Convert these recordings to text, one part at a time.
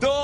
2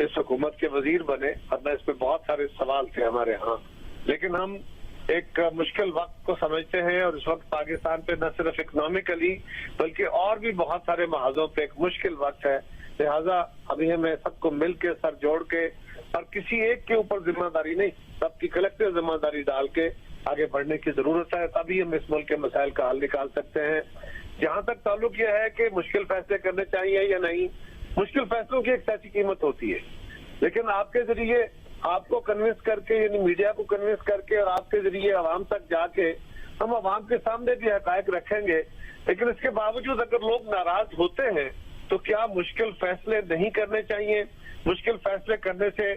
اس حکومت کے وزیر بنے، ورنہ اس پہ بہت سارے سوال تھے ہمارے ہاں، لیکن ہم ایک مشکل وقت کو سمجھتے ہیں، اور اس وقت پاکستان پہ نہ صرف اکنامکلی بلکہ اور بھی بہت سارے محاذوں پہ ایک مشکل وقت ہے، لہٰذا ابھی ہمیں سب کو مل کے سر جوڑ کے، اور کسی ایک کے اوپر ذمہ داری نہیں، سب کی کلیکٹیو ذمہ داری ڈال کے آگے بڑھنے کی ضرورت ہے، تبھی ہم اس ملک کے مسائل کا حل نکال سکتے ہیں۔ جہاں تک تعلق یہ ہے کہ مشکل فیصلے کرنے چاہیے یا نہیں، مشکل فیصلوں کی ایک ایسی قیمت ہوتی ہے، لیکن آپ کے ذریعے آپ کو کنونس کر کے، یعنی میڈیا کو کنونس کر کے، اور آپ کے ذریعے عوام تک جا کے ہم عوام کے سامنے بھی حقائق رکھیں گے، لیکن اس کے باوجود اگر لوگ ناراض ہوتے ہیں تو کیا مشکل فیصلے نہیں کرنے چاہیے؟ مشکل فیصلے کرنے سے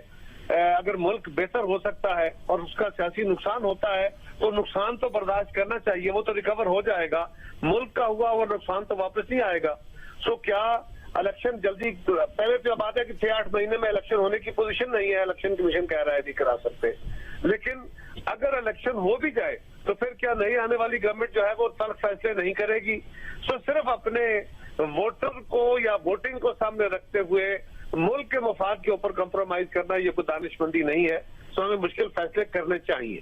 اگر ملک بہتر ہو سکتا ہے اور اس کا سیاسی نقصان ہوتا ہے تو نقصان تو برداشت کرنا چاہیے، وہ تو ریکور ہو جائے گا، ملک کا ہوا وہ نقصان تو واپس نہیں آئے گا۔ سو کیا الیکشن جلدی، پہلے تو بات ہے کہ 6-8 مہینے میں الیکشن ہونے کی پوزیشن نہیں ہے، الیکشن کمیشن کہہ رہا ہے نہیں کرا سکتے، لیکن اگر الیکشن ہو بھی جائے تو پھر کیا نئی آنے والی گورنمنٹ جو ہے وہ تلخ فیصلے نہیں کرے گی؟ سو صرف اپنے ووٹر کو یا ووٹنگ کو سامنے رکھتے ہوئے ملک کے مفاد کے اوپر کمپرومائز کرنا یہ کوئی دانش مندی نہیں ہے، سو ہمیں مشکل فیصلے کرنے چاہیے۔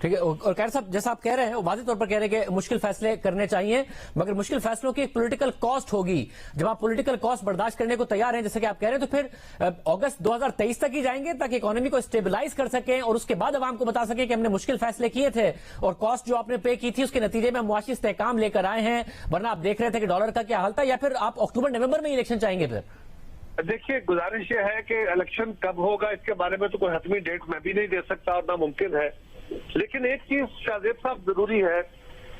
ٹھیک ہے، اور خیر صاحب جیسا آپ کہہ رہے ہیں وہ واضح طور پر کہہ رہے ہیں کہ مشکل فیصلے کرنے چاہیے، مگر مشکل فیصلوں کی ایک پولیٹیکل کاسٹ ہوگی۔ جب آپ پولیٹیکل کاسٹ برداشت کرنے کو تیار ہیں جیسے کہ آپ کہہ رہے ہیں، تو پھر اگست 2023 تک ہی جائیں گے تاکہ اکانومی کو اسٹیبلائز کر سکیں اور اس کے بعد عوام کو بتا سکیں کہ ہم نے مشکل فیصلے کیے تھے اور کاسٹ جو آپ نے پے کی تھی اس کے نتیجے میں ہم معاشی استحکام لے کر آئے ہیں، ورنہ آپ دیکھ رہے تھے کہ ڈالر کا کیا حال تھا، یا پھر آپ اکتوبر نومبر میں الیکشن چاہیں گے؟ پھر دیکھیے، گزارش یہ ہے کہ الیکشن کب ہوگا اس کے بارے میں تو کوئی حتمی ڈیٹ میں بھی نہیں دے سکتا اور ناممکن ہے، لیکن ایک چیز شاہزیب صاحب ضروری ہے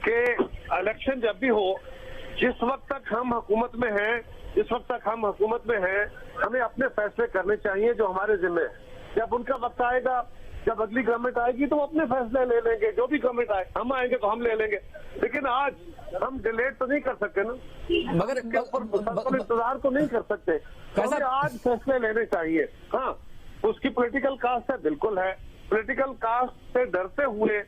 کہ الیکشن جب بھی ہو، جس وقت تک ہم حکومت میں ہیں ہمیں اپنے فیصلے کرنے چاہیے جو ہمارے ذمہ ہے۔ جب ان کا وقت آئے گا، جب اگلی گورنمنٹ آئے گی تو وہ اپنے فیصلے لے لیں گے، جو بھی گورنمنٹ آئے، ہم آئیں گے تو ہم لے لیں گے، لیکن آج ہم ڈیلیٹ تو نہیں کر سکتے نا، مگر انتظار تو نہیں کر سکتے، ہمیں آج فیصلے لینے چاہیے۔ ہاں، اس کی پولیٹیکل کاسٹ ہے، بالکل ہے، پولیٹیکل کاسٹ سے ڈرتے ہوئے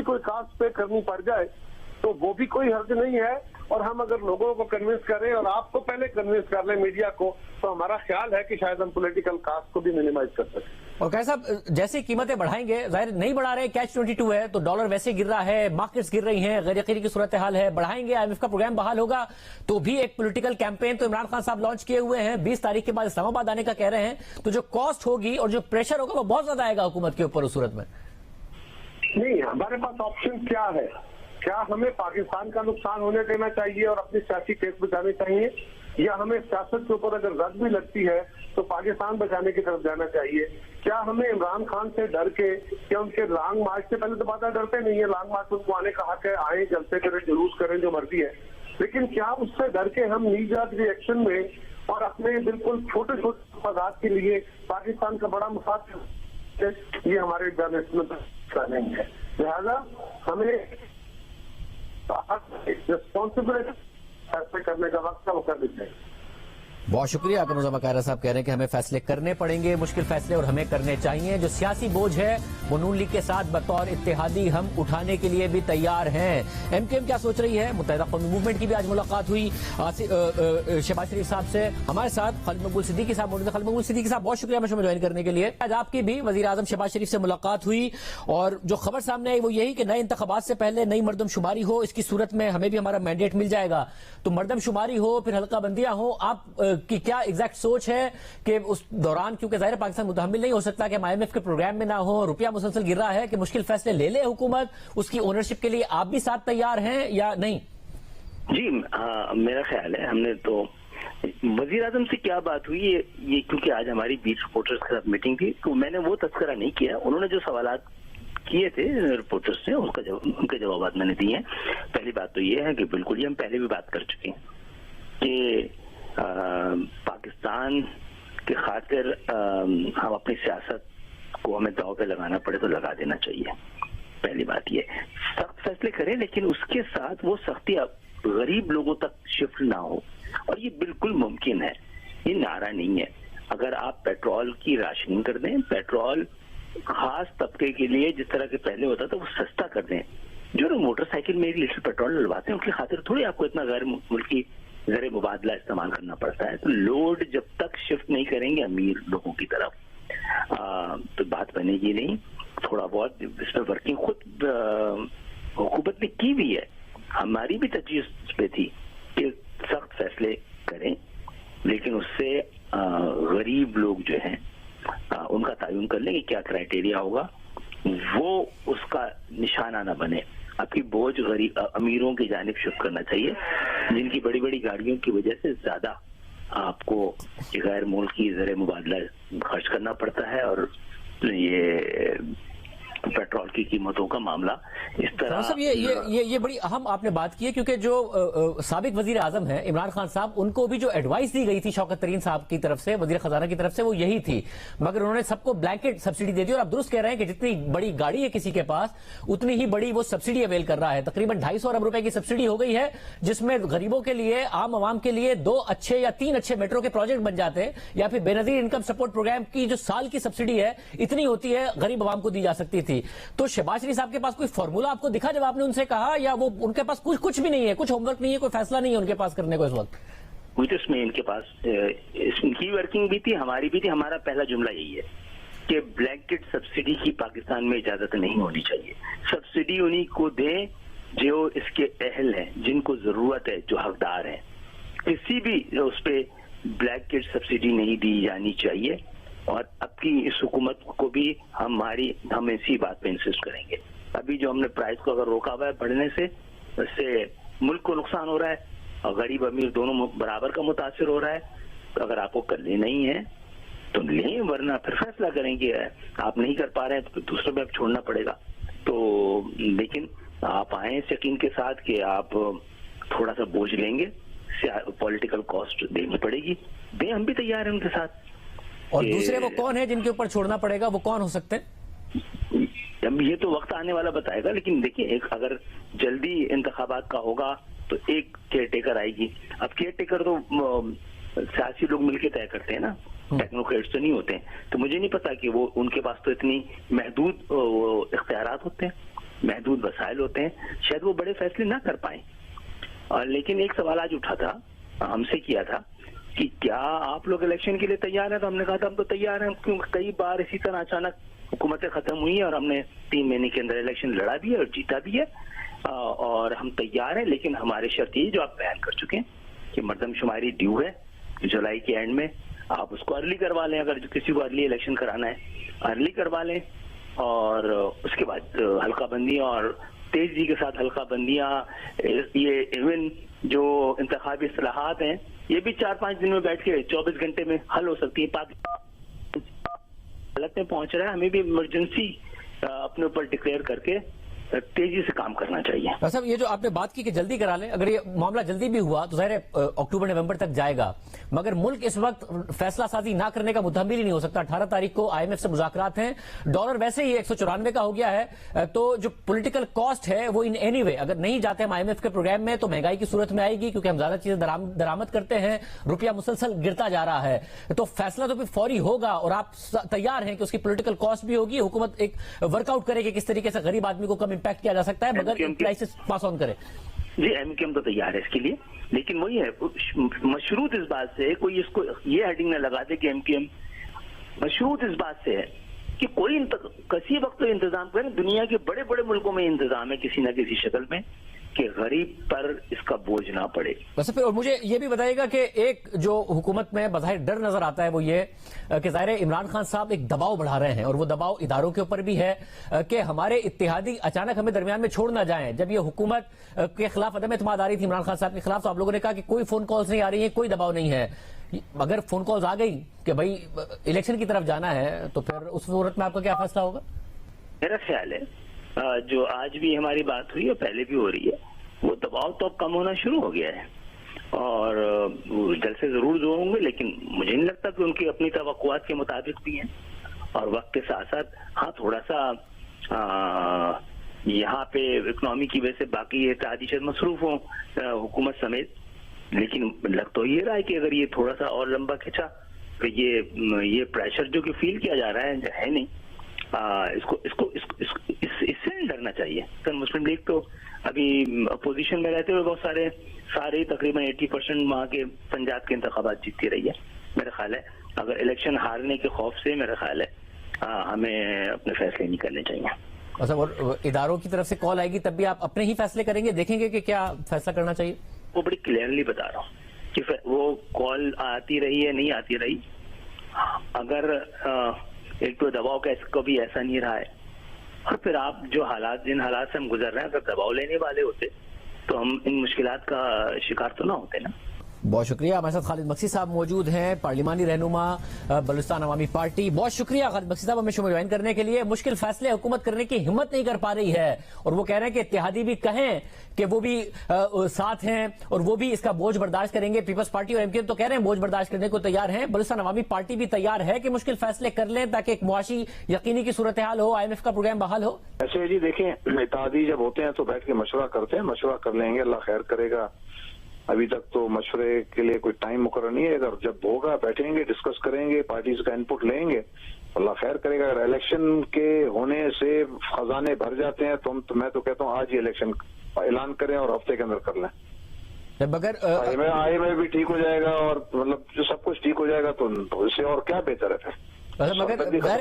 کوئی کاسٹ پے کرنی پڑ جائے تو وہ بھی کوئی حرج نہیں ہے، اور ہم اگر لوگوں کو کنونس کریں اور آپ کو پہلے کنونس کر لیں میڈیا کو، تو ہمارا خیال ہے کہ شاید ہم پولیٹیکل کاسٹ کو بھی منیمائز کر سکیں۔ اور کیا صاحب جیسے قیمتیں بڑھائیں گے، ظاہر نہیں بڑھا رہے، کیچ 22 ہے تو ڈالر ویسے گر رہا ہے، مارکیٹس گر رہی ہیں، غیر یقینی کی صورتحال ہے، بڑھائیں گے، IMF کا پروگرام بحال ہوگا تو بھی ایک پولیٹیکل کیمپین تو عمران خان صاحب لانچ کیے ہوئے ہیں، 20 تاریخ کے بعد اسلام آباد آنے کا کہہ رہے ہیں، تو جو کاسٹ ہوگی اور جو پریشر ہوگا وہ بہت زیادہ آئے گا حکومت کے اوپر اس صورت میں۔ نہیں، ہمارے پاس آپشن کیا ہے؟ کیا ہمیں پاکستان کا نقصان ہونے دینا چاہیے اور اپنی سیاسی کیس بچانے چاہیے، یا ہمیں سیاست کے اوپر اگر رد بھی لگتی ہے تو پاکستان بچانے کی طرف جانا چاہیے؟ کیا ہمیں عمران خان سے ڈر کے، کیا ان کے لانگ مارچ سے، پہلے تو بات ڈرتے نہیں ہے، لانگ مارچ ان کو آنے کا حق ہے، آئیں، جلسے کریں، جلوس کریں، جو مرضی ہے، لیکن کیا اس سے ڈر کے ہم نی جات ری ایکشن میں اور اپنے بالکل چھوٹے چھوٹے مفادات کے لیے پاکستان کا بڑا مفاد، یہ ہمارے کا نہیں ہے، لہذا ہمیں ریسپانسبلٹی فیصلے کرنے کا وقت وہ کرنی چاہیے۔ بہت شکریہ آپ مزمہ قاہرہ صاحب کہہ رہے ہیں کہ ہمیں فیصلے کرنے پڑیں گے، مشکل فیصلے، اور ہمیں کرنے چاہیے، جو سیاسی بوجھ ہے وہ نون لیگ کے ساتھ بطور اتحادی ہم اٹھانے کے لیے بھی تیار ہیں۔ MKM کیا سوچ رہی ہے؟ متحدہ قومی موومنٹ کی بھی آج ملاقات ہوئی شہباز شریف صاحب سے، ہمارے ساتھ خالد مقبول صدیقی صاحب موجود ہیں۔ خالد مقبول صدیقی صاحب بہت شکریہ ہمیں جوائن کرنے کے لیے۔ آج آپ کی بھی وزیر اعظم شہباز شریف سے ملاقات ہوئی اور جو خبر سامنے آئی وہ یہی کہ نئے انتخابات سے پہلے نئی مردم شماری ہو، اس کی صورت میں ہمیں بھی ہمارا مینڈیٹ مل جائے گا، تو مردم شماری ہو، پھر حلقہ بندیاں ہو، آپ کی کیا ایگزیکٹ سوچ ہے کہ اس دوران، کیونکہ ظاہر پاکستان متحمل نہیں ہو سکتا کہ ہم IMF کے پروگرام میں نہ ہو، روپیہ مسلسل گر رہا ہے، کہ مشکل فیصلے لے لے حکومت، اس کی اونرشپ کے لیے آپ بھی ساتھ تیار ہیں یا نہیں؟ جی میرا خیال ہے، ہم نے تو وزیر اعظم سے کیا بات ہوئی یہ کیونکہ آج ہماری بیٹ رپورٹرز کے ساتھ میٹنگ تھی تو میں نے وہ تذکرہ نہیں کیا، انہوں نے جو سوالات کیے تھے رپورٹرز سے ان کے جوابات میں نے دیے ہیں۔ پہلی بات تو یہ ہے کہ بالکل یہ ہم پہلے بھی بات کر چکے ہیں کہ پاکستان کی خاطر ہم اپنی سیاست کو ہمیں داؤ پہ لگانا پڑے تو لگا دینا چاہیے۔ پہلی بات یہ سخت فیصلے کریں لیکن اس کے ساتھ وہ سختی غریب لوگوں تک شفٹ نہ ہو، اور یہ بالکل ممکن ہے، یہ نعرہ نہیں ہے۔ اگر آپ پیٹرول کی راشننگ کر دیں, پیٹرول خاص طبقے کے لیے جس طرح کے پہلے ہوتا تھا وہ سستا کر دیں. جو لوگ موٹر سائیکل میں 1 لیٹر پیٹرول ڈلواتے ہیں ان کی خاطر تھوڑی آپ کو اتنا غیر ملکی زر مبادلہ استعمال کرنا پڑتا ہے. تو لوڈ جب تک شفٹ نہیں کریں گے امیر لوگوں کی طرف تو بات بنے گی نہیں. تھوڑا بہت اس میں ورکنگ خود حکومت نے کی بھی ہے, ہماری بھی تجویز اس پہ تھی کہ سخت فیصلے کریں, لیکن اس سے غریب لوگ جو ہیں ان کا تعین کر لیں کہ کیا کرائٹیریا ہوگا, وہ اس کا نشانہ نہ بنے. آپ کی بوجھ غریب امیروں کی جانب شفٹ کرنا چاہیے جن کی بڑی بڑی گاڑیوں کی وجہ سے زیادہ آپ کو غیر ملکی زر مبادلہ خرچ کرنا پڑتا ہے, اور یہ پیٹرول کی قیمتوں کا معاملہ اس طرح. صاحب یہ بڑی اہم آپ نے بات کی ہے, کیونکہ جو سابق وزیر اعظم ہیں عمران خان صاحب, ان کو بھی جو ایڈوائس دی گئی تھی شوکت ترین صاحب کی طرف سے, وزیر خزانہ کی طرف سے, وہ یہی تھی, مگر انہوں نے سب کو بلینکٹ سبسڈی دے دی. اور آپ درست کہہ رہے ہیں کہ جتنی بڑی گاڑی ہے کسی کے پاس اتنی ہی بڑی وہ سبسڈی اویل کر رہا ہے. تقریباً 250 ارب روپے کی سبسڈی ہو گئی ہے, جس میں غریبوں کے لیے, عام عوام کے لیے 2 اچھے یا 3 اچھے میٹرو کے پروجیکٹ بن جاتے ہیں, یا پھر بے نظیر انکم سپورٹ پروگرام کی جو سال کی سبسڈی ہے اتنی ہوتی ہے غریب عوام کو دی جا سکتی تھی. تو شہباز شریف صاحب کے پاس کوئی فارمولا آپ کو دکھا جب آپ نے ان سے کہا, یا وہ ان کے پاس کچھ بھی نہیں ہے, کچھ ہوم ورک نہیں ہے, کوئی فیصلہ نہیں ہے ان کے پاس کرنے کو اس وقت؟ اس میں ان کے پاس ان کی ورکنگ بھی تھی, ہماری بھی تھی. ہمارا پہلا جملہ یہی ہے کہ بلینکٹ سبسڈی کی پاکستان میں اجازت نہیں ہونی چاہیے. سبسڈی انہی کو دیں جو اس کے اہل ہیں, جن کو ضرورت ہے, جو حقدار ہیں. کسی بھی اس پہ بلینکٹ سبسڈی نہیں دی جانی چاہیے. اور اب کی اس حکومت کو بھی ہم اسی بات پہ انسسٹ کریں گے. ابھی جو ہم نے پرائز کو اگر روکا ہوا ہے بڑھنے سے, اس سے ملک کو نقصان ہو رہا ہے اور غریب امیر دونوں برابر کا متاثر ہو رہا ہے. اگر آپ کو کرنے نہیں ہے تو لیں, ورنہ پھر فیصلہ کریں گے. آپ نہیں کر پا رہے ہیں تو پھر دوسروں پہ چھوڑنا پڑے گا. تو لیکن آپ آئیں اس یقین کے ساتھ کہ آپ تھوڑا سا بوجھ لیں گے, پولیٹیکل کاسٹ دینی پڑے گی, دیں, ہم بھی تیار ہیں ان کے ساتھ. اور دوسرے وہ کون ہیں جن کے اوپر چھوڑنا پڑے گا, وہ کون ہو سکتے ہیں؟ اب یہ تو وقت آنے والا بتائے گا. لیکن دیکھیں, ایک اگر جلدی انتخابات کا ہوگا تو ایک کیئر ٹیکر آئے گی. اب کیئر ٹیکر تو سیاسی لوگ مل کے طے کرتے ہیں نا, ٹیکنوکریٹس تو نہیں ہوتے ہیں. تو مجھے نہیں پتا کہ وہ ان کے پاس تو اتنی محدود اختیارات ہوتے ہیں, محدود وسائل ہوتے ہیں, شاید وہ بڑے فیصلے نہ کر پائیں. لیکن ایک سوال آج اٹھا تھا, ہم سے کیا تھا کہ کیا آپ لوگ الیکشن کے لیے تیار ہیں؟ تو ہم نے کہا تھا ہم تو تیار ہیں, کیونکہ کئی بار اسی طرح اچانک حکومتیں ختم ہوئی ہیں اور ہم نے 3 مہینے کے اندر الیکشن لڑا بھی ہے اور جیتا بھی ہے, اور ہم تیار ہیں. لیکن ہمارے شرط یہ جو آپ بیان کر چکے ہیں کہ مردم شماری ڈیو ہے جولائی کے اینڈ میں, آپ اس کو ارلی کروا لیں. اگر کسی کو ارلی الیکشن کرانا ہے ارلی کروا لیں, اور اس کے بعد حلقہ بندیاں اور تیزی کے ساتھ حلقہ بندیاں, یہ ایون جو انتخابی اصلاحات ہیں یہ بھی 4-5 دن میں بیٹھ کے 24 گھنٹے میں حل ہو سکتی ہے. پاکستان حالت میں پہنچ رہا ہے, ہمیں بھی ایمرجنسی اپنے اوپر ڈکلیئر کر کے تیزی سے کام کرنا چاہیے. صاحب یہ جو آپ نے بات کی کہ جلدی کرا لیں, اگر یہ معاملہ جلدی بھی ہوا تو ظاہر ہے اکتوبر نومبر تک جائے گا, مگر ملک اس وقت فیصلہ سازی نہ کرنے کا متحمل ہی نہیں ہو سکتا. 18 تاریخ کو IMF سے مذاکرات ہیں, ڈالر ویسے ہی 194 کا ہو گیا ہے, تو جو پولیٹیکل کاسٹ ہے وہ ان اینی وے اگر نہیں جاتے ہم IMF کے پروگرام میں تو مہنگائی کی صورت میں آئے گی, کیونکہ ہم زیادہ چیزیں درآمد کرتے ہیں, روپیہ مسلسل گرتا جا رہا ہے. تو فیصلہ تو پھر فوری ہوگا, اور آپ تیار ہیں کہ اس کی پولیٹیکل کاسٹ بھی ہوگی. حکومت ایک ورک آؤٹ کرے کہ کس طریقے سے غریب آدمی کو کم امپیکٹ کیا جا سکتا ہے مگر کرائسس پاس آن کرے. جی MKM تو تیار ہے اس کے لیے, لیکن وہی ہے مشروط اس بات سے, کوئی اس کو یہ ہیڈنگ نہ لگا دے کہ MKM مشروط اس بات سے ہے کہ کوئی کسی وقت تو انتظام کریں. دنیا کے بڑے بڑے ملکوں میں انتظام ہے کسی نہ کسی شکل میں کہ غریب پر اس کا بوجھ نہ پڑے. بس پھر اور مجھے یہ بھی بتائیے گا کہ ایک جو حکومت میں بظاہر ڈر نظر آتا ہے وہ یہ کہ ظاہر عمران خان صاحب ایک دباؤ بڑھا رہے ہیں, اور وہ دباؤ اداروں کے اوپر بھی ہے کہ ہمارے اتحادی اچانک ہمیں درمیان میں چھوڑ نہ جائیں. جب یہ حکومت کے خلاف عدم اعتماد آ رہی تھی عمران خان صاحب کے خلاف, تو آپ لوگوں نے کہا کہ کوئی فون کالز نہیں آ رہی ہیں, کوئی دباؤ نہیں ہے. اگر فون کالز آ گئی کہ بھائی الیکشن کی طرف جانا ہے, تو پھر اس صورت میں آپ کا کیا فیصلہ ہوگا؟ میرا خیال ہے جو آج بھی ہماری بات ہوئی ہے, پہلے بھی ہو رہی ہے, وہ دباؤ تو اب کم ہونا شروع ہو گیا ہے, اور جلسے ضرور جو ہوں گے, لیکن مجھے نہیں لگتا کہ ان کی اپنی توقعات کے مطابق بھی ہیں. اور وقت کے ساتھ ساتھ ہاں تھوڑا سا یہاں پہ اکنامی کی وجہ سے باقی اتحادی شاید مصروف ہوں حکومت سمیت, لیکن لگ تو یہ رہا ہے کہ اگر یہ تھوڑا سا اور لمبا کھینچا تو یہ پریشر جو کہ فیل کیا جا رہا ہے نہیں، اس سے نہیں ڈرنا چاہیے. سر مسلم لیگ تو ابھی اپوزیشن میں رہتے ہوئے بہت سارے تقریباً 80% وہاں کے پنجاب کے انتخابات جیتتی رہی ہے. میرا خیال ہے اگر الیکشن ہارنے کے خوف سے میرا خیال ہے ہمیں اپنے فیصلے نہیں کرنے چاہیے. اور اداروں کی طرف سے کال آئے گی تب بھی آپ اپنے ہی فیصلے کریں گے، دیکھیں گے کہ کیا فیصلہ کرنا چاہیے؟ وہ بڑی کلیئرلی بتا رہا ہوں کہ وہ کال آتی رہی ہے نہیں آتی رہی، اگر ایک تو دباؤ کا کبھی ایسا نہیں رہا ہے، اور پھر آپ جن حالات سے ہم گزر رہے ہیں اگر دباؤ لینے والے ہوتے تو ہم ان مشکلات کا شکار تو نہ ہوتے نا. بہت شکریہ. ہمارے ساتھ خالد مکسی صاحب موجود ہیں، پارلیمانی رہنما بلوچستان عوامی پارٹی. بہت شکریہ خالد مکسی صاحب ہمیں شو میں جوائن کرنے کے لیے. مشکل فیصلے حکومت کرنے کی ہمت نہیں کر پا رہی ہے، اور وہ کہہ رہے ہیں کہ اتحادی بھی کہیں کہ وہ بھی ساتھ ہیں اور وہ بھی اس کا بوجھ برداشت کریں گے. پیپلز پارٹی اور MKM تو کہہ رہے ہیں بوجھ برداشت کرنے کو تیار ہیں. بلوچستان عوامی پارٹی بھی تیار ہے کہ مشکل فیصلے کر لیں تاکہ ایک معاشی یقینی کی صورتحال ہو، IMF کا پروگرام بحال ہو. ایسے جی دیکھیں، اتحادی جب ہوتے ہیں تو بیٹھ کے مشورہ کرتے ہیں، مشورہ کر لیں گے، اللہ خیر کرے گا. ابھی تک تو مشورے کے لیے کوئی ٹائم مقرر نہیں ہے، اگر جب ہوگا بیٹھیں گے، ڈسکس کریں گے، پارٹیز کا انپٹ لیں گے، اللہ خیر کرے گا. اگر الیکشن کے ہونے سے خزانے بھر جاتے ہیں تو میں تو کہتا ہوں آج ہی الیکشن اعلان کریں اور ہفتے کے اندر کر لیں. مگر IMF بھی ٹھیک ہو جائے گا اور مطلب جو سب کچھ ٹھیک ہو جائے گا تو اس سے اور کیا بہتر ہے. مگر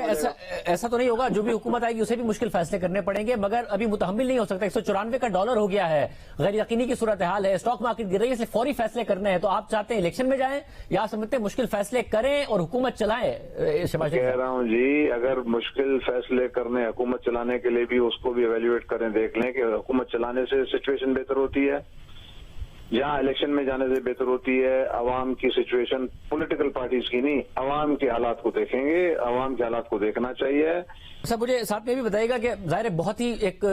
ایسا تو نہیں ہوگا، جو بھی حکومت آئے گی اسے بھی مشکل فیصلے کرنے پڑیں گے، مگر ابھی متحمل نہیں ہو سکتا. 194 کا ڈالر ہو گیا ہے، غیر یقینی کی صورتحال ہے، اسٹاک مارکیٹ گر رہی ہے، اس لیے فوری فیصلے کرنے ہیں. تو آپ چاہتے ہیں الیکشن میں جائیں یا سمجھتے ہیں مشکل فیصلے کریں اور حکومت چلائیں؟ کہہ رہا ہوں جی، اگر مشکل فیصلے کرنے حکومت چلانے کے لیے بھی اس کو بھی ایویلویٹ کریں، دیکھ لیں کہ حکومت چلانے سے سچویشن بہتر ہوتی ہے جہاں الیکشن میں جانے سے بہتر ہوتی ہے. عوام کی سچویشن پولیٹیکل پارٹیز کی نہیں، عوام کے حالات کو دیکھیں گے، عوام کے حالات کو دیکھنا چاہیے. سر مجھے ساتھ میں بھی بتائیے گا کہ ظاہر بہت ہی ایک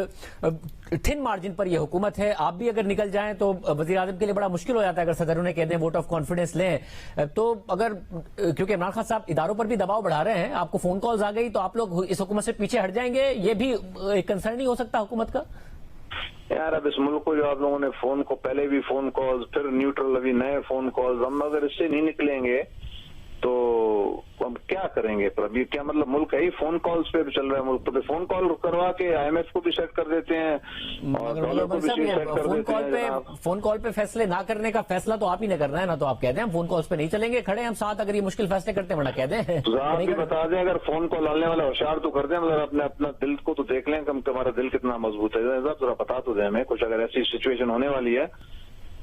تھن مارجن پر یہ حکومت ہے، آپ بھی اگر نکل جائیں تو وزیر اعظم کے لیے بڑا مشکل ہو جاتا ہے. اگر صدر انہیں کہہ دیں ووٹ آف کانفیڈنس لیں تو اگر کیونکہ عمران خان صاحب اداروں پر بھی دباؤ بڑھا رہے ہیں، آپ کو فون کالز آ گئی تو آپ لوگ اس حکومت سے پیچھے ہٹ جائیں گے، یہ بھی ایک کنسرن نہیں ہو سکتا حکومت کا؟ یار اب اس ملک کو جو آپ لوگوں نے فون کو پہلے بھی فون کالز، پھر نیوٹرل، ابھی نئے فون کالز، ہم اگر اس سے نہیں نکلیں گے تو ہم کیا کریں گے؟ پر ابھی کیا مطلب ملک ہے ہی فون کالز پہ چل رہا ہے ملک، تو پھر فون کال کروا کے IMF کو بھی سیٹ کر دیتے ہیں اور ڈالر کو بھی سیٹ کر دیتے ہیں. فون کال پہ فیصلے نہ کرنے کا فیصلہ تو آپ ہی نے کرنا ہے نا، تو آپ کہتے ہیں ہم فون کالز پہ نہیں چلیں گے، کھڑے ہم ساتھ اگر یہ مشکل فیصلے کرتے ہیں ورنہ کہہ دیں. آپ بھی بتا دیں، اگر فون کال ڈالنے والا ہوشیار تو کر دیں، مگر اپنا دل کو تو دیکھ لیں کہ ہمارا دل کتنا مضبوط ہے. ذرا بتا تو دیں ہمیں کچھ، اگر ایسی سچویشن ہونے والی ہے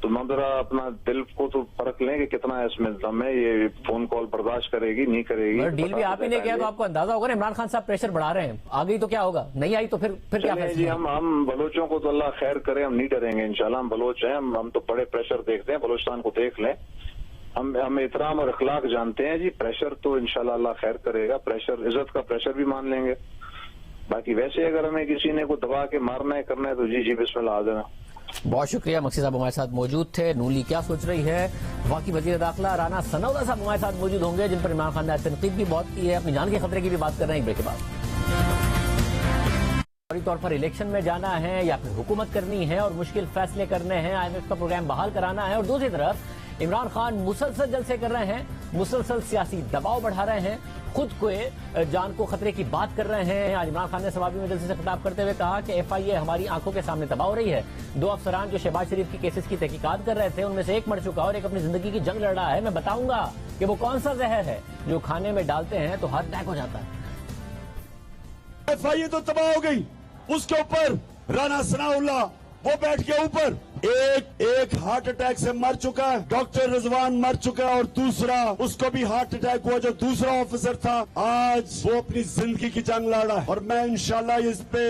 تو ہم ذرا اپنا دل کو تو پرکھ لیں کہ کتنا اس میں دم ہے، یہ فون کال برداشت کرے گی نہیں کرے گی. ڈیل بھی آپ ہی نے کیا تو آپ کو اندازہ ہوگا نا عمران خان صاحب پریشر بڑھا رہے ہیں، آ گئی تو کیا ہوگا، نہیں آئی تو پھر کیا فیصلہ؟ جی ہم بلوچوں کو تو اللہ خیر کرے، ہم نہیں ڈریں گے انشاءاللہ. ہم بلوچ ہیں، ہم تو بڑے پریشر دیکھتے ہیں، بلوچستان کو دیکھ لیں. ہم احترام اور اخلاق جانتے ہیں جی. پریشر تو انشاءاللہ اللہ خیر کرے گا، پریشر عزت کا پریشر بھی مان لیں گے. باقی ویسے اگر ہمیں کسی نے کو دبا کے مارنا ہے کرنا ہے تو جی بسم اللہ آ جانا. بہت شکریہ. مکسی صاحب ہمارے ساتھ موجود تھے. نولی کیا سوچ رہی ہے؟ وفاقی وزیر داخلہ رانا ثناءاللہ صاحب ہمارے ساتھ موجود ہوں گے، جن پر عمران خان نے تنقید بھی بہت کی ہے، اپنی جان کے خطرے کی بھی بات کر رہے ہیں. ایک بریک کے بعد فوری طور پر الیکشن میں جانا ہے یا پھر حکومت کرنی ہے اور مشکل فیصلے کرنے ہیں، IMF کا پروگرام بحال کرانا ہے، اور دوسری طرف عمران خان مسلسل جلسے کر رہے ہیں، مسلسل سیاسی دباؤ بڑھا رہے ہیں، خود کو جان کو خطرے کی بات کر رہے ہیں. آج عمران خان نے سوابی میں جلسے سے خطاب کرتے ہوئے کہا کہ FIA ہماری آنکھوں کے سامنے تباہ ہو رہی ہے. 2 افسران جو شہباز شریف کی کیسز کی تحقیقات کر رہے تھے ان میں سے ایک مر چکا اور ایک اپنی زندگی کی جنگ لڑ رہا ہے. میں بتاؤں گا کہ وہ کون سا زہر ہے جو کھانے میں ڈالتے ہیں تو ہارٹ اٹیک ہو جاتا ہے. FIA تو تباہ ہو گئی، اس کے اوپر رانا ثناءاللہ وہ بیٹھ کے اوپر ایک ہارٹ اٹیک سے مر چکا ہے، ڈاکٹر رضوان مر چکا ہے، اور دوسرا اس کو بھی ہارٹ اٹیک ہوا جو دوسرا آفیسر تھا. آج وہ اپنی زندگی کی جنگ لڑ رہا ہے، اور میں انشاءاللہ اس پہ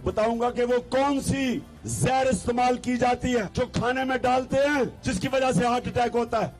بتاؤں گا کہ وہ کون سی زہر استعمال کی جاتی ہے جو کھانے میں ڈالتے ہیں جس کی وجہ سے ہارٹ اٹیک ہوتا ہے.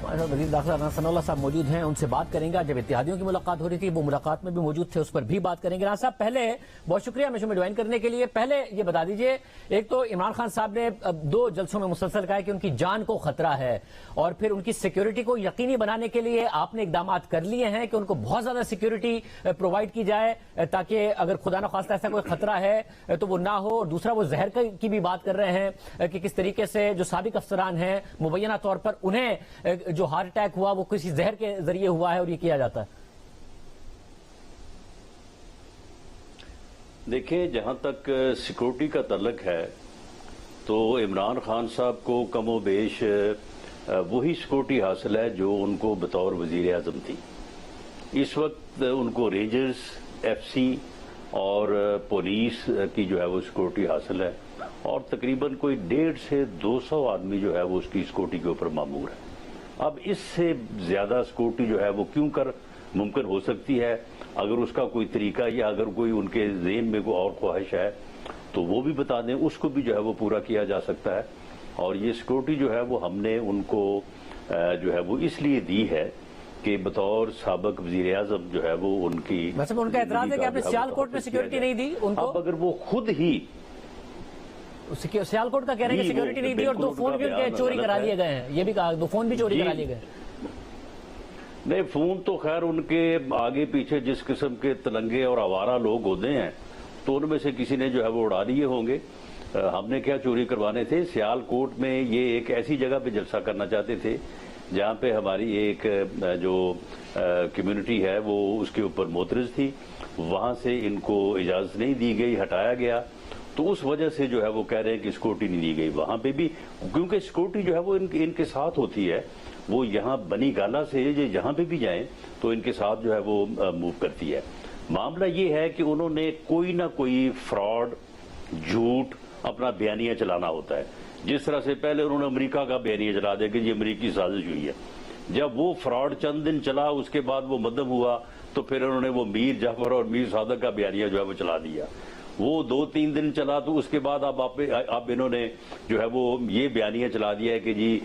وزیر داخلہ رانا ثناءاللہ صاحب موجود ہیں، ان سے بات کریں گے. جب اتحادیوں کی ملاقات ہو رہی تھی وہ ملاقات میں بھی موجود تھے، اس پر بھی بات کریں گے. رانا صاحب پہلے بہت شکریہ ہمیں شو میں جوائن کرنے کے لیے. پہلے یہ بتا دیجئے، ایک تو عمران خان صاحب نے 2 جلسوں میں مسلسل کہا کہ ان کی جان کو خطرہ ہے، اور پھر ان کی سیکیورٹی کو یقینی بنانے کے لیے آپ نے اقدامات کر لیے ہیں کہ ان کو بہت زیادہ سیکیورٹی پرووائڈ کی جائے تاکہ اگر خدا نخواستہ ایسا کوئی خطرہ ہے تو وہ نہ ہو. اور دوسرا وہ زہر کی بھی بات کر رہے ہیں کہ کس طریقے سے جو سابق افسران ہیں مبینہ طور پر انہیں جو ہارٹ اٹیک ہوا وہ کسی زہر کے ذریعے ہوا ہے اور یہ کیا جاتا ہے؟ دیکھیں، جہاں تک سیکورٹی کا تعلق ہے تو عمران خان صاحب کو کم و بیش وہی سیکورٹی حاصل ہے جو ان کو بطور وزیر اعظم تھی. اس وقت ان کو رینجرز، ایف سی اور پولیس کی جو ہے وہ سیکورٹی حاصل ہے، اور تقریباً کوئی 150 سے 200 آدمی جو ہے وہ اس کی سیکورٹی کے اوپر مامور ہے. اب اس سے زیادہ سیکورٹی جو ہے وہ کیوں کر ممکن ہو سکتی ہے؟ اگر اس کا کوئی طریقہ یا اگر کوئی ان کے ذہن میں کوئی اور خواہش ہے تو وہ بھی بتا دیں، اس کو بھی جو ہے وہ پورا کیا جا سکتا ہے. اور یہ سیکورٹی جو ہے وہ ہم نے ان کو جو ہے وہ اس لیے دی ہے کہ بطور سابق وزیر اعظم جو ہے وہ ان کی ویسے ان کا اعتراض ہے کہ آپ نے سیال کوٹ میں سیکورٹی نہیں دی ان کو. اب اگر وہ خود ہی سیال کوٹ کا کہہ رہے ہیں کہ سیکورٹی نہیں دی اور 2 فون بھی ان کے چوری کرا لیے گئے ہیں، یہ بھی کہا 2 فون بھی چوری کرا لیے گئے. نہیں، فون تو خیر ان کے آگے پیچھے جس قسم کے تلنگے اور آوارہ لوگ ہوتے ہیں تو ان میں سے کسی نے جو ہے وہ اڑا لیے ہوں گے. ہم نے کیا چوری کروانے تھے؟ سیال کوٹ میں یہ ایک ایسی جگہ پہ جلسہ کرنا چاہتے تھے جہاں پہ ہماری ایک جو کمیونٹی ہے وہ اس کے اوپر معترض تھی. وہاں سے ان کو اجازت نہیں دی گئی، ہٹایا گیا، تو اس وجہ سے جو ہے وہ کہہ رہے ہیں کہ سیکورٹی نہیں دی گئی. وہاں پہ بھی کیونکہ سیکورٹی جو ہے وہ ان کے ساتھ ہوتی ہے، وہ یہاں بنی گالا سے جہاں پہ بھی جائیں تو ان کے ساتھ جو ہے وہ موو کرتی ہے. معاملہ یہ ہے کہ انہوں نے کوئی نہ کوئی فراڈ، جھوٹ اپنا بیانیہ چلانا ہوتا ہے. جس طرح سے پہلے انہوں نے امریکہ کا بیانیہ چلا دیا کہ یہ امریکی سازش ہوئی ہے. جب وہ فراڈ چند دن چلا، اس کے بعد وہ مدم ہوا، تو پھر انہوں نے وہ میر جعفر اور میر صادق کا بیانیہ جو ہے وہ چلا دیا. وہ 2-3 دن چلا تو اس کے بعد اب انہوں نے جو ہے وہ یہ بیانیہ چلا دیا ہے کہ جی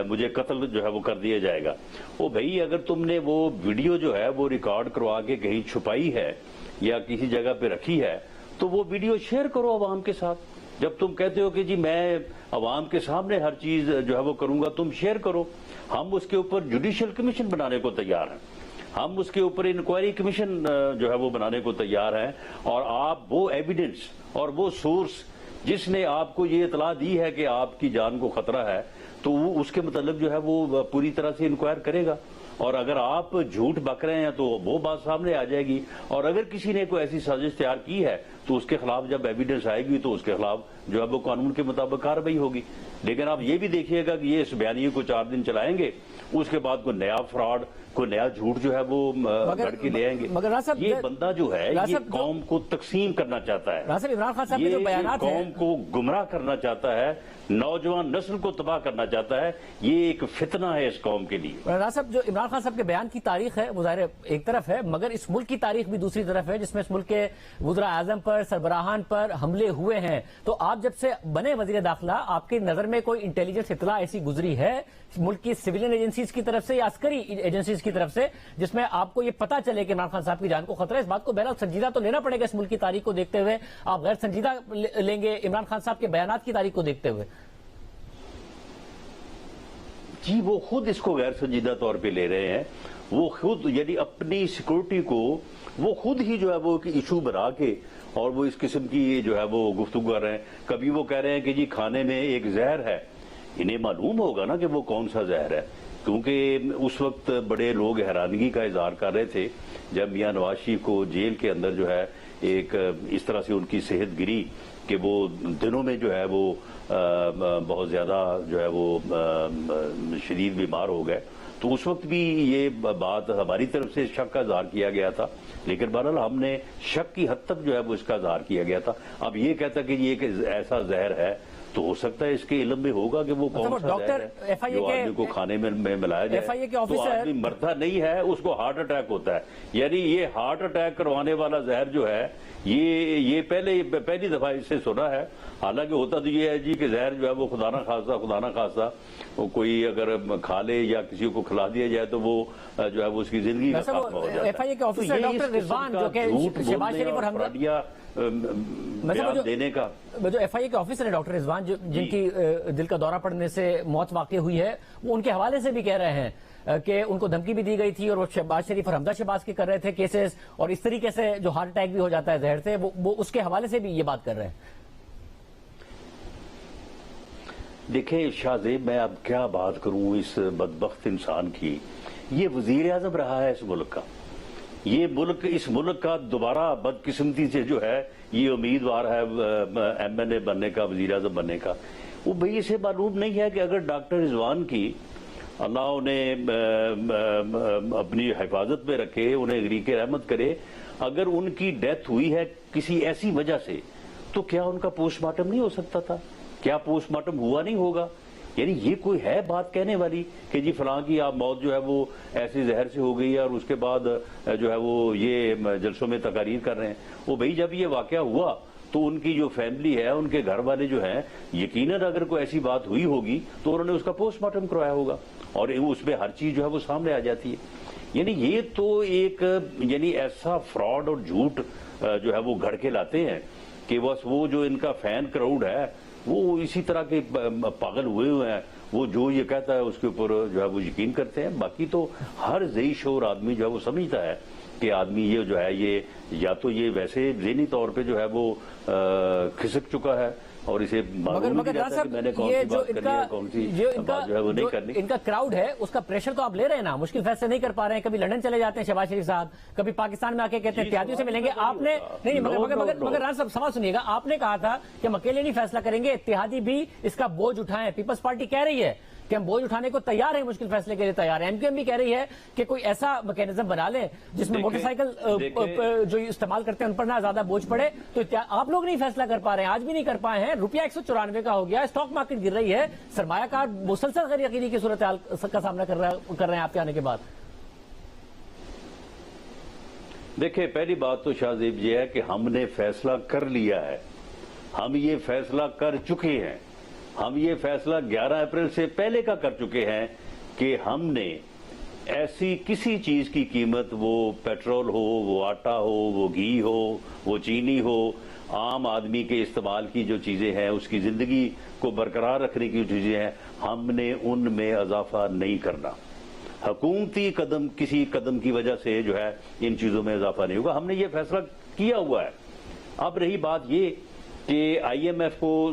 مجھے قتل جو ہے وہ کر دیا جائے گا. وہ بھائی اگر تم نے وہ ویڈیو جو ہے وہ ریکارڈ کروا کے کہیں چھپائی ہے یا کسی جگہ پہ رکھی ہے تو وہ ویڈیو شیئر کرو عوام کے ساتھ. جب تم کہتے ہو کہ جی میں عوام کے سامنے ہر چیز جو ہے وہ کروں گا، تم شیئر کرو. ہم اس کے اوپر جوڈیشل کمیشن بنانے کو تیار ہیں، ہم اس کے اوپر انکوائری کمیشن جو ہے وہ بنانے کو تیار ہیں. اور آپ وہ ایویڈنس اور وہ سورس جس نے آپ کو یہ اطلاع دی ہے کہ آپ کی جان کو خطرہ ہے تو وہ اس کے متعلق جو ہے وہ پوری طرح سے انکوائر کرے گا. اور اگر آپ جھوٹ بک رہے ہیں تو وہ بات سامنے آ جائے گی. اور اگر کسی نے کوئی ایسی سازش تیار کی ہے تو اس کے خلاف جب ایویڈنس آئے گی تو اس کے خلاف جو ہے وہ قانون کے مطابق کارروائی ہوگی. لیکن آپ یہ بھی دیکھیے گا کہ یہ اس بیانیے کو 4 دن چلائیں گے، اس کے بعد کوئی نیا فراڈ، کوئی نیا جھوٹ جو ہے وہ گھڑ کے لے آئیں گے. یہ بندہ جو ہے یہ قوم کو تقسیم کرنا چاہتا ہے، عمران خان صاحب کے جو بیانات ہیں، قوم کو گمراہ کرنا چاہتا ہے، نوجوان نسل کو تباہ کرنا چاہتا ہے. یہ ایک فتنہ ہے اس قوم کے لیے. راز صاحب، جو عمران خان صاحب کے بیان کی تاریخ ہے وہ ظاہر ایک طرف ہے، مگر اس ملک کی تاریخ بھی دوسری طرف ہے، جس میں اس ملک کے وزراء اعظم پر، سربراہان پر حملے ہوئے ہیں. تو آپ جب سے بنے وزیر داخلہ، آپ کی نظر میں کوئی انٹیلیجنس اطلاع ایسی گزری ہے ملک کی سویلین ایجنسیز کی طرف سے یا عسکری ایجنسیز کی طرف سے جس میں آپ کو یہ پتا چلے کہ عمران خان صاحب کی جان کو خطرہ ہے؟ اس بات کو بہرحال سنجیدہ تو لینا پڑے گا. اس ملک کی تاریخ کو دیکھتے ہوئے آپ غیر سنجیدہ لیں گے عمران خان صاحب کے بیانات کی تاریخ کو دیکھتے ہوئے؟ جی، وہ خود اس کو غیر سنجیدہ طور پہ لے رہے ہیں. وہ خود یعنی اپنی سیکورٹی کو وہ خود ہی جو ہے وہ ایشو بنا کے اور وہ اس قسم کی جو ہے وہ گفتگو کر رہے ہیں. کبھی وہ کہہ رہے ہیں کہ جی کھانے میں ایک زہر ہے. انہیں معلوم ہوگا نا کہ وہ کون سا زہر ہے، کیونکہ اس وقت بڑے لوگ حیرانگی کا اظہار کر رہے تھے جب میاں نواز شریف کو جیل کے اندر جو ہے ایک اس طرح سے ان کی صحت گری کہ وہ دنوں میں جو ہے وہ بہت زیادہ جو ہے وہ شدید بیمار ہو گئے. تو اس وقت بھی یہ بات ہماری طرف سے شک کا اظہار کیا گیا تھا، لیکن بہرحال ہم نے شک کی حد تک جو ہے وہ اس کا اظہار کیا گیا تھا. اب یہ کہتا کہ یہ ایک ایسا زہر ہے تو ہو سکتا ہے اس کے علم میں ہوگا کہ وہ کون سا زہر ہے جو آدمی کو کھانے میں ملایا جائے تو آدمی مرتا نہیں ہے، اس کو ہارٹ اٹیک ہوتا ہے. یعنی یہ ہارٹ اٹیک کروانے والا زہر جو ہے یہ پہلی دفعہ اس سے سنا ہے. حالانکہ ہوتا تو یہ ہے جی کہ زہر جو ہے وہ خدا نہ خواستہ کوئی اگر کھا لے یا کسی کو کھلا دیا جائے تو وہ جو ہے وہ اس کی زندگی کا خاتمہ ہو جاتا ہے. ایف آئی اے کے آفیسر ڈاکٹر رضوان جو کہ شہباز شریف اور حمزہ بیان دینے کا، جو ایف آئی اے کے آفیسر ہیں ڈاکٹر رضوان جن کی دل کا دورہ پڑنے سے موت واقع ہوئی ہے، وہ ان کے حوالے سے بھی کہہ رہے ہیں کہ ان کو دھمکی بھی دی گئی تھی اور وہ شہباز شریف اور حمزہ شہباز کے کر رہے تھے کیسز، اور اس طریقے سے جو ہارٹ اٹیک بھی ہو جاتا ہے زہر سے، وہ اس کے حوالے سے بھی یہ بات کر رہے ہیں. دیکھیں شاہزیب، میں اب کیا بات کروں اس بدبخت انسان کی. یہ وزیر اعظم رہا ہے اس ملک کا. یہ ملک، اس ملک کا دوبارہ بدقسمتی سے جو ہے یہ امیدوار ہے MNA بننے کا، وزیر اعظم بننے کا. وہ بھائی اسے معلوم نہیں ہے کہ اگر ڈاکٹر رضوان کی اللہ انہیں اپنی حفاظت میں رکھے، انہیں غریق رحمت کرے، اگر ان کی ڈیتھ ہوئی ہے کسی ایسی وجہ سے تو کیا ان کا پوسٹ مارٹم نہیں ہو سکتا تھا؟ کیا پوسٹ مارٹم ہوا نہیں ہوگا؟ یعنی یہ کوئی ہے بات کہنے والی کہ جی فلاں کی آپ موت جو ہے وہ ایسی زہر سے ہو گئی ہے اور اس کے بعد جو ہے وہ یہ جلسوں میں تقاریر کر رہے ہیں. وہ بھائی جب یہ واقعہ ہوا تو ان کی جو فیملی ہے، ان کے گھر والے جو ہیں، یقیناً اگر کوئی ایسی بات ہوئی ہوگی تو انہوں نے اس کا پوسٹ مارٹم کروایا ہوگا اور اس میں ہر چیز جو ہے وہ سامنے آ جاتی ہے. یعنی یہ تو ایک یعنی ایسا فراڈ اور جھوٹ جو ہے وہ گھڑ کے لاتے ہیں کہ بس وہ جو ان کا فین کراؤڈ ہے وہ اسی طرح کے پاگل ہوئے ہیں. وہ جو یہ کہتا ہے اس کے اوپر جو ہے وہ یقین کرتے ہیں. باقی تو ہر ذہی شعور آدمی جو ہے وہ سمجھتا ہے کہ آدمی یہ جو ہے یہ یا تو یہ ویسے ذہنی طور پہ جو ہے وہ کھسک چکا ہے اور اسے معلوم نہیں رہتا کہ میں نے کون سی بات کرنی ہے، کون سی بات جو ہے وہ نہیں کرنی. ان کا کراؤڈ ہے اس کا پریشر تو آپ لے رہے ہیں نا، مشکل فیصلے نہیں کر پا رہے ہیں. کبھی لندن چلے جاتے ہیں شہباز شریف صاحب، کبھی پاکستان میں آ کے کہتے ہیں اتحادیوں سے ملیں گے. آپ نے نہیں، مگر رانا صاحب سوال سنیے گا، آپ نے کہا تھا کہ ہم اکیلے نہیں فیصلہ کریں گے، اتحادی بھی اس کا بوجھ اٹھائیں. پیپلز پارٹی کہہ رہی ہے کہ ہم بوجھ اٹھانے کو تیار ہیں، مشکل فیصلے کے لیے تیار ہیں. MQM بھی کہہ رہی ہے کہ کوئی ایسا میکینزم بنا لیں جس میں موٹر سائیکل جو استعمال کرتے ہیں ان پر نہ زیادہ بوجھ پڑے. تو آپ لوگ نہیں فیصلہ کر پا رہے ہیں، آج بھی نہیں کر پائے ہیں. روپیہ 194 کا ہو گیا، اسٹاک مارکیٹ گر رہی ہے، سرمایہ کار مسلسل غیر یقینی کی صورتحال کا سامنا کر رہے ہیں آپ کے آنے کے بعد. دیکھیں پہلی بات تو شاہزیب یہ ہے کہ ہم نے فیصلہ کر لیا ہے، ہم یہ فیصلہ کر چکے ہیں. ہم یہ فیصلہ 11 اپریل سے پہلے کا کر چکے ہیں کہ ہم نے ایسی کسی چیز کی قیمت، وہ پیٹرول ہو، وہ آٹا ہو، وہ گھی ہو، وہ چینی ہو، عام آدمی کے استعمال کی جو چیزیں ہیں، اس کی زندگی کو برقرار رکھنے کی جو چیزیں ہیں، ہم نے ان میں اضافہ نہیں کرنا. حکومتی قدم، کسی قدم کی وجہ سے جو ہے ان چیزوں میں اضافہ نہیں ہوگا. ہم نے یہ فیصلہ کیا ہوا ہے. اب رہی بات یہ کہ IMF کو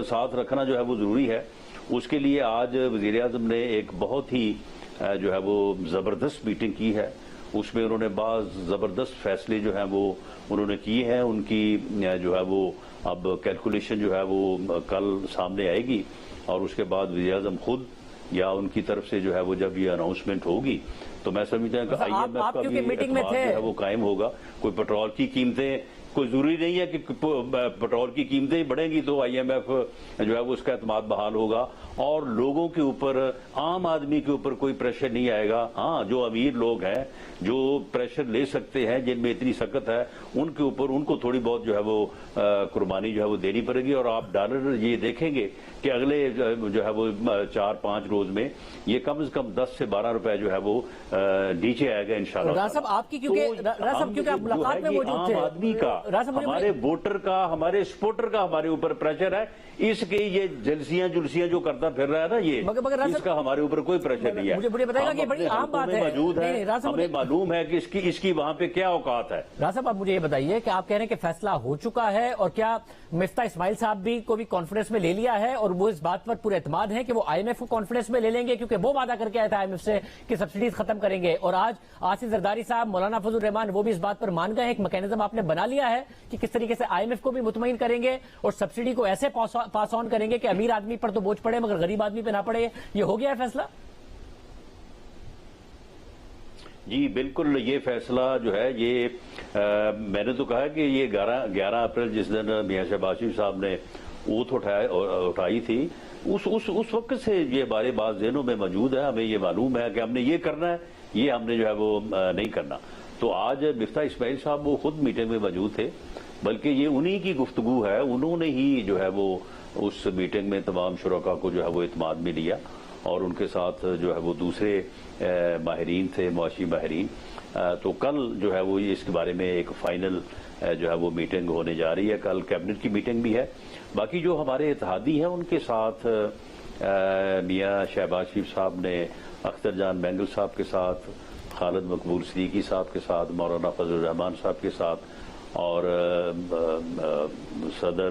ساتھ رکھنا جو ہے وہ ضروری ہے. اس کے لیے آج وزیر اعظم نے ایک بہت ہی جو ہے وہ زبردست میٹنگ کی ہے. اس میں انہوں نے بعض زبردست فیصلے جو ہیں وہ انہوں نے کیے ہیں. ان کی جو ہے وہ اب کیلکولیشن جو ہے وہ کل سامنے آئے گی اور اس کے بعد وزیر اعظم خود یا ان کی طرف سے جو ہے وہ جب یہ اناؤنسمنٹ ہوگی تو میں سمجھتا ہوں کہ IMF کا بھی اعتماد جو ہے وہ قائم ہوگا. کوئی پیٹرول کی قیمتیں، کوئی ضروری نہیں ہے کہ پیٹرول کی قیمتیں بڑھیں گی تو IMF جو ہے وہ اس کا اعتماد بحال ہوگا اور لوگوں کے اوپر، عام آدمی کے اوپر کوئی پریشر نہیں آئے گا. ہاں جو امیر لوگ ہیں جو پریشر لے سکتے ہیں، جن میں اتنی سخت ہے، ان کے اوپر ان کو تھوڑی بہت جو ہے وہ قربانی جو ہے وہ دینی پڑے گی. اور آپ ڈالر یہ دیکھیں گے کہ اگلے جو ہے وہ 4-5 روز میں یہ کم از کم 10 سے 12 روپے جو ہے وہ نیچے آئے گا انشاءاللہ. رانا صاحب آپ کی کیونکہ آپ ملاقات میں موجود تھے، عام آدمی کا، ہمارے ووٹر کا، ہمارے سپورٹر کا ہمارے اوپر پریشر ہے. اس کے یہ جلسیاں جو کرتا پھر رہا ہے نا، یہ اس کا ہمارے اوپر کوئی پریشر نہیں ہے. مجھے بتائے گا کہ بڑی عام بات ہے، موجود ہے، ہمیں معلوم ہے کہ اس کی وہاں پہ کیا اوقات ہے. رانا صاحب آپ مجھے یہ بتائیے کہ آپ کہہ رہے ہیں کہ فیصلہ ہو چکا ہے، اور کیا مفتاح اسماعیل صاحب بھی کو بھی کانفیڈنس میں لے لیا ہے اور وہ اس بات پر پورے اعتماد ہے کہ وہ IMF کو کانفیڈنس میں لے لیں گے، کیونکہ وہ وعدہ کر کے آیا تھا IMF سے کہ سبسڈیز ختم کریں گے. اور آج آصف زرداری صاحب، مولانا فضل الرحمان وہ بھی اس بات پر مان گئے ہیں. ایک میکینزم آپ نے بنا لیا ہے کہ کس طریقے سے IMF کو بھی مطمئن کریں گے اور سبسڈی کو ایسے پاس آن کریں گے کہ امیر آدمی پر تو بوجھ پڑے مگر غریب آدمی پہ نہ پڑے. یہ ہو گیا ہے فیصلہ؟ جی بالکل. یہ فیصلہ جو ہے یہ میں نے تو کہا کہ یہ 11 اپریل جس دن میاں شہباز شریف صاحب نے اوتھ اٹھائی تھی، اس وقت سے یہ ہمارے بعض ذہنوں میں موجود ہے. ہمیں یہ معلوم ہے کہ ہم نے یہ کرنا ہے، یہ ہم نے جو ہے وہ نہیں کرنا. تو آج مفتاح اسماعیل صاحب وہ خود میٹنگ میں موجود تھے، بلکہ یہ انہی کی گفتگو ہے. انہوں نے ہی جو ہے وہ اس میٹنگ میں تمام شرکاء کو جو ہے وہ اعتماد میں لیا اور ان کے ساتھ جو ہے وہ دوسرے ماہرین تھے، معاشی ماہرین. تو کل جو ہے وہ اس کے بارے میں ایک فائنل جو ہے وہ میٹنگ ہونے جا رہی ہے. کل کیبنٹ کی میٹنگ بھی ہے. باقی جو ہمارے اتحادی ہیں ان کے ساتھ میاں شہباز شریف صاحب نے اختر جان بینگل صاحب کے ساتھ، خالد مقبول صدیقی صاحب کے ساتھ، مولانا فضل الرحمان صاحب کے ساتھ اور صدر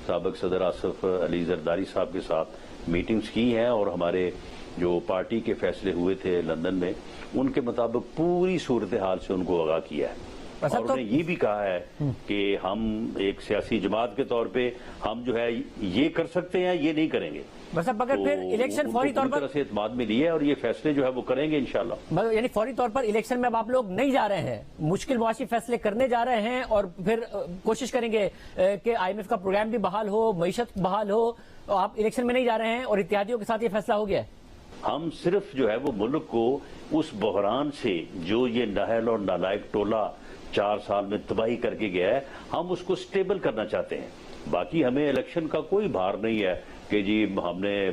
سابق صدر آصف علی زرداری صاحب کے ساتھ میٹنگز کی ہیں اور ہمارے جو پارٹی کے فیصلے ہوئے تھے لندن میں ان کے مطابق پوری صورتحال سے ان کو آگاہ کیا ہے اور انہوں نے یہ بھی کہا ہے کہ ہم ایک سیاسی جماعت کے طور پہ ہم جو ہے یہ کر سکتے ہیں یہ نہیں کریں گے. بس اب اگر پھر الیکشن فوری طور پر سے اعتماد میں لیے اور یہ فیصلے جو ہے وہ کریں گے انشاءاللہ. یعنی فوری طور پر الیکشن میں اب آپ لوگ نہیں جا رہے ہیں, مشکل معاشی فیصلے کرنے جا رہے ہیں اور پھر کوشش کریں گے کہ IMF کا پروگرام بھی بحال ہو, معیشت بحال ہو, آپ الیکشن میں نہیں جا رہے ہیں اور اتحادیوں کے ساتھ یہ فیصلہ ہو گیا ہے. ہم صرف جو ہے وہ ملک کو اس بحران سے جو یہ نااہل اور نالائق ٹولہ 4 سال میں تباہی کر کے گیا ہے ہم اس کو سٹیبل کرنا چاہتے ہیں. باقی ہمیں الیکشن کا کوئی بھار نہیں ہے کہ جی ہم نے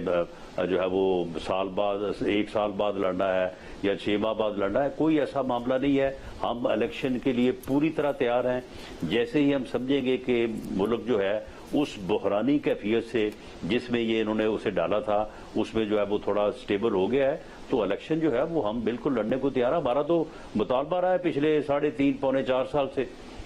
جو ہے وہ 1 سال بعد لڑنا ہے یا 6 ماہ بعد لڑنا ہے, کوئی ایسا معاملہ نہیں ہے. ہم الیکشن کے لیے پوری طرح تیار ہیں. جیسے ہی ہم سمجھیں گے کہ ملک جو ہے اس بحرانی کیفیت سے جس میں یہ انہوں نے اسے ڈالا تھا اس میں جو ہے وہ تھوڑا سٹیبل ہو گیا ہے تو الیکشن جو ہے وہ ہم بالکل لڑنے کو تیار ہیں. ہمارا تو مطالبہ رہا ہے پچھلے 3.5 پونے 4 سال سے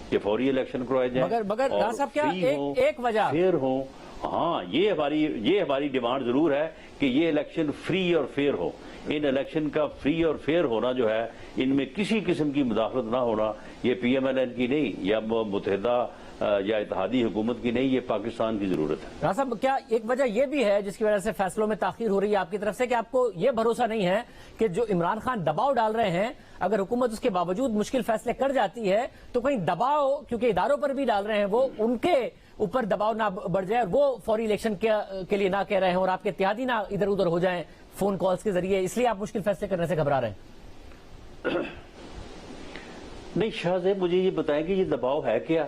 کہ فوری الیکشن کروائے جائیں مگر صاحب کیا ایک وجہ فیئر ہوں. ہاں یہ ہماری ڈیمانڈ ضرور ہے کہ یہ الیکشن فری اور فیئر ہو. ان الیکشن کا فری اور فیئر ہونا جو ہے ان میں کسی قسم کی مداخلت نہ ہونا یہ PMLN کی نہیں یا متحدہ یا اتحادی حکومت کی نہیں, یہ پاکستان کی ضرورت ہے. رانا صاحب کیا ایک وجہ یہ بھی ہے جس کی وجہ سے فیصلوں میں تاخیر ہو رہی ہے آپ کی طرف سے کہ آپ کو یہ بھروسہ نہیں ہے کہ جو عمران خان دباؤ ڈال رہے ہیں اگر حکومت اس کے باوجود مشکل فیصلے کر جاتی ہے تو کہیں دباؤ کیونکہ اداروں پر بھی ڈال رہے ہیں وہ ان کے اوپر دباؤ نہ بڑھ جائے اور وہ فوری الیکشن کے لیے نہ کہہ رہے ہیں اور آپ کے اتحادی نہ ادھر ادھر ہو جائیں فون کالز کے ذریعے, اس لیے آپ مشکل فیصلے کرنے سے گھبرا رہے ہیں؟ نہیں شاہ صاحب مجھے یہ بتائیں کہ یہ دباؤ ہے کیا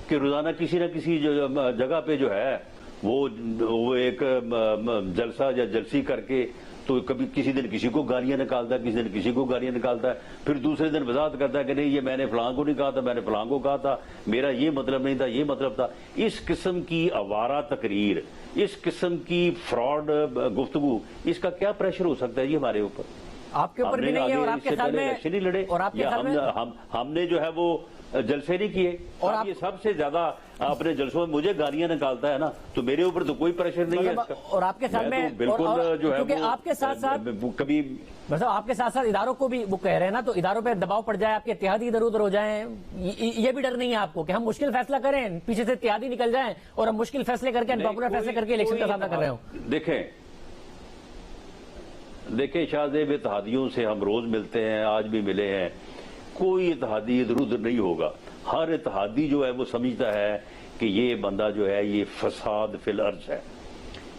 کہ روزانہ کسی نہ کسی جگہ پہ جو ہے وہ ایک جلسہ یا جلسی کر کے تو کبھی کسی دن کسی کو گالیاں نکالتا ہے, کسی دن کسی کو گالیاں نکالتا ہے, پھر دوسرے دن وضاحت کرتا ہے کہ نہیں یہ میں نے فلاں کو نہیں کہا تھا, میں نے فلاں کو کہا تھا, میرا یہ مطلب نہیں تھا, یہ مطلب تھا. اس قسم کی آوارہ تقریر, اس قسم کی فراڈ گفتگو, اس کا کیا پریشر ہو سکتا ہے یہ ہمارے اوپر؟ آپ کے اوپر بھی نہیں ہے اور آپ کے خیال میں الیکشن ہی لڑے اور آپ کے خیال میں ہم نے جو ہے وہ جلسے نہیں کیے اور یہ سب سے زیادہ اپنے جلسوں میں مجھے گالیاں نکالتا ہے نا تو میرے اوپر تو کوئی پریشر نہیں ہے. اور آپ کے خیال میں بالکل جو ہے آپ کے ساتھ ساتھ کبھی آپ کے ساتھ ساتھ اداروں کو بھی وہ کہہ رہے ہیں نا, تو اداروں پہ دباؤ پڑ جائے, آپ کے اتحادی ادھر ادھر ہو جائیں, یہ بھی ڈر نہیں ہے آپ کو کہ ہم مشکل فیصلہ کریں پیچھے سے اتحادی نکل جائیں اور ہم مشکل فیصلے کر کے انپاپولر فیصلے کر کے الیکشن کا سامنا کر رہے ہوں؟ دیکھیں شاہ زیب, اتحادیوں سے ہم روز ملتے ہیں, آج بھی ملے ہیں, کوئی اتحادی ادھر ادھر نہیں ہوگا. ہر اتحادی جو ہے وہ سمجھتا ہے کہ یہ بندہ جو ہے یہ فساد فی الارض ہے,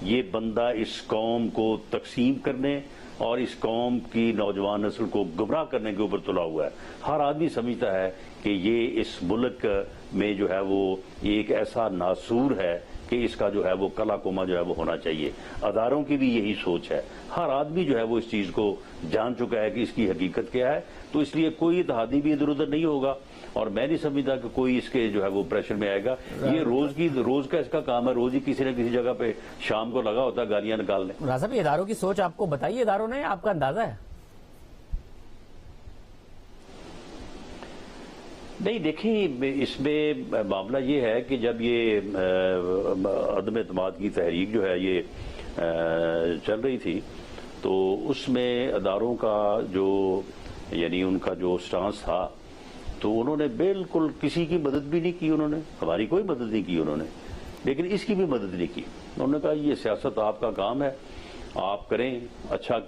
یہ بندہ اس قوم کو تقسیم کرنے اور اس قوم کی نوجوان نسل کو گمراہ کرنے کے اوپر تلا ہوا ہے. ہر آدمی سمجھتا ہے کہ یہ اس ملک میں جو ہے وہ ایک ایسا ناسور ہے کہ اس کا جو ہے وہ کلا کوما جو ہے وہ ہونا چاہیے. اداروں کی بھی یہی سوچ ہے, ہر آدمی جو ہے وہ اس چیز کو جان چکا ہے کہ اس کی حقیقت کیا ہے. تو اس لیے کوئی اتحادی بھی ادھر ادھر نہیں ہوگا اور میں نہیں سمجھتا کہ کوئی اس کے جو ہے وہ پریشر میں آئے گا. یہ روز کا اس کا کام ہے, روز ہی کسی نہ کسی جگہ پہ شام کو لگا ہوتا ہے گالیاں نکالنے. رانا صاحب اداروں کی سوچ آپ کو بتائیے, اداروں نے آپ کا اندازہ ہے؟ نہیں دیکھیں, اس میں معاملہ یہ ہے کہ جب یہ عدم اعتماد کی تحریک جو ہے یہ چل رہی تھی تو اس میں اداروں کا جو یعنی ان کا جو سٹانس تھا تو انہوں نے بالکل کسی کی مدد بھی نہیں کی, انہوں نے ہماری کوئی مدد نہیں کی انہوں نے, لیکن اس کی بھی مدد نہیں کی. انہوں نے کہا یہ سیاست آپ کا کام ہے, آپ کریں, اچھا کریں.